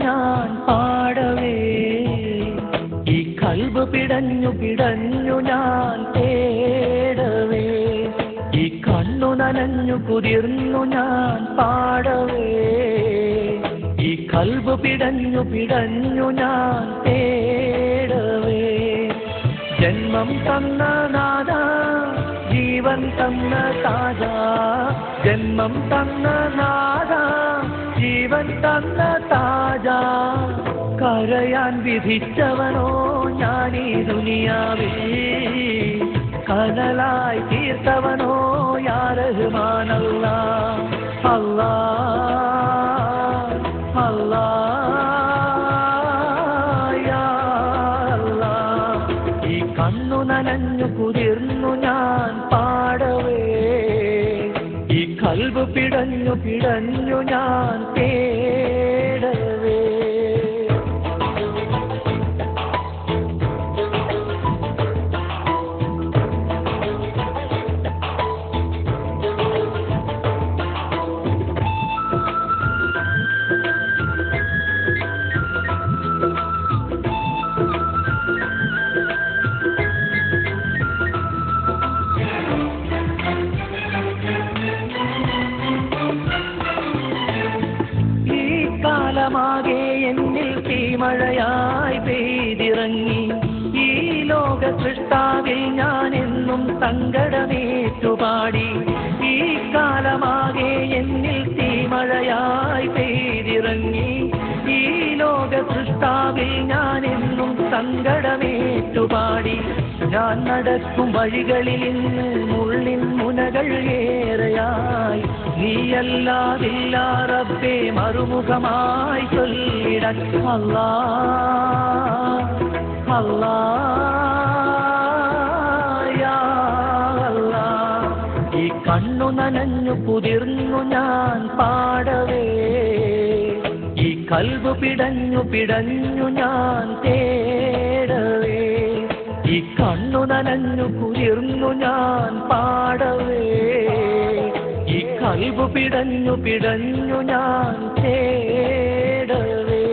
ഞാൻ പാടവേ, ഈ കൽബ് പിടഞ്ഞു പിടഞ്ഞു ഞാൻ തേടവേ, ഈ കണ്ണു നനഞ്ഞു കുതിർന്നു ഞാൻ പാടവേ, ഈ കൽബ് പിടഞ്ഞു പിടഞ്ഞു ഞാൻ തേടവേ. ജന്മം തന്ന നാഥ, ജീവൻ തന്ന താജ, ജന്മം തന്ന നാഥ, ജീവൻ തന്ന താജ, കരയാൻ വിധിച്ചവനോ ഞാനീ ദുനിയാവിൽ, കനലായി തീർത്തവനോ യാ റഹ്മാൻ അല്ലാഹ്. അല്ലാഹ് അല്ലാഹ് യാ അല്ലാഹ്, ഈ കണ്ണു നനഞ്ഞു കുതിർന്നു ഞാൻ പാടവേ, ഈ കൽബ് പിടഞ്ഞു പിടഞ്ഞു ഞാൻ തേടവേ. കാലമാകെ എന്നിൽ തീമഴയായി പെയ്തിറങ്ങി, ഈ ലോക സൃഷ്ടാവിൽ ഞാൻ എന്നും സങ്കടമേറ്റുപാടി. ഈ കാലമാകെ എന്നിൽ തീമഴയായി പെയ്തിറങ്ങി, ഈ ലോക സൃഷ്ടാവിൽ ഞാൻ എന്നും സങ്കടമേറ്റുപാടി. ഞാൻ നടക്കും വഴികളിൽ ഇന്ന് മുള്ളിൻ മുനകൾ ഏറെയായി, നീയല്ലാതില്ല റബ്ബേ മറുമുഖമായി ചൊല്ലിടാൻ. അല്ലാഹ് അല്ലാഹ് യാ അല്ലാഹ്, ഈ കണ്ണു നനഞ്ഞു കുതിർന്നു ഞാൻ പാടവേ, ഈ കൽബ് പിടഞ്ഞു പിടഞ്ഞു ഞാൻ തേടവേ, ഈ കണ്ണു നനഞ്ഞു കുതിർന്നു ഞാൻ പാടവേ, ഈ കൽബ് പിടഞ്ഞു പിടഞ്ഞു ഞാൻ തേടവേ.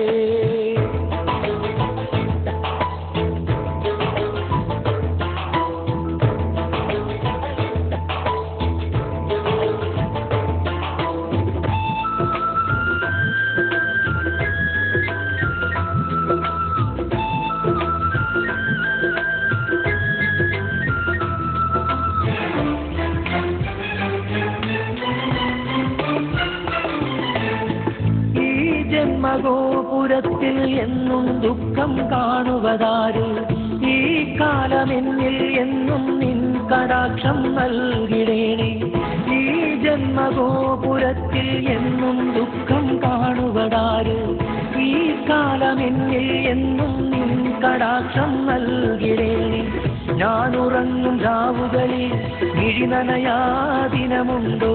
ജന്മഗോപുരത്തിൽ എന്നും ദുഃഖം കാണുവതാര്, ഈ കാലമെന്നിൽ എന്നും നിൻ കടാക്ഷം നൽകിടേണേ. ഈ ജന്മഗോപുരത്തിൽ എന്നും ദുഃഖം കാണുവതാര്, ഈ കാലമെന്നിൽ എന്നും നിൻ കടാക്ഷം നൽകിടേണേ. ഞാൻ ഉറങ്ങും രാവുകളിൽ മിഴിനനയാദിനമുണ്ടോ,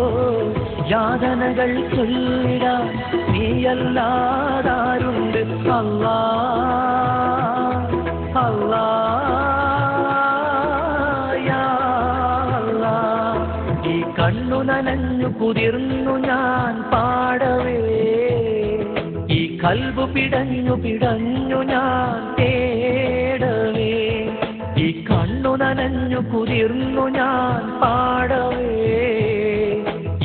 യാതനകൾ ചൊല്ലിടാൻ നീയല്ലാതാരുണ്ട്. അല്ലാഹ് അല്ലാഹ് യാ അല്ലാഹ്, ഈ കണ്ണു നനഞ്ഞു കുതിർന്നു ഞാൻ പാടവേ, ഈ കൽബ് പിടഞ്ഞു പിടഞ്ഞു ഞാൻ തേടവേ, ഈ കണ്ണു നനഞ്ഞു കുതിർന്നു ഞാൻ പാടവേ,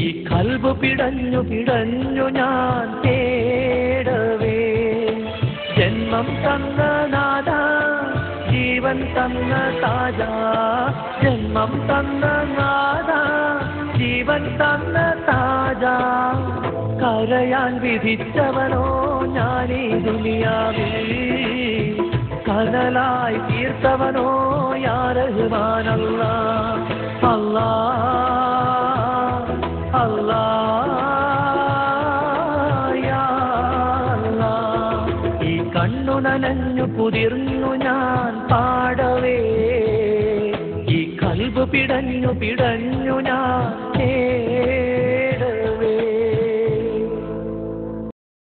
ഈ കൽബ് പിടഞ്ഞു പിടഞ്ഞു ഞാൻ തേടവേ. ജന്മം തന്ന നാഥ, ജീവൻ തന്ന താജ, ജന്മം തന്ന നാഥ, ജീവൻ തന്ന താജ, കരയാൻ വിധിച്ചവനോ ഞാനീ ദുനിയാവിൽ, കനലായി തീർത്തവനോ യാ റഹ്മാൻ അല്ലാഹ്. അല്ലാഹ് അല്ലാഹ് യാ അല്ലാഹ്, ഈ കണ്ണു നനഞ്ഞു കുതിർന്നു ഞാൻ പാടവേ, ഈ കൽബ് പിടഞ്ഞു പിടഞ്ഞു ഞാൻ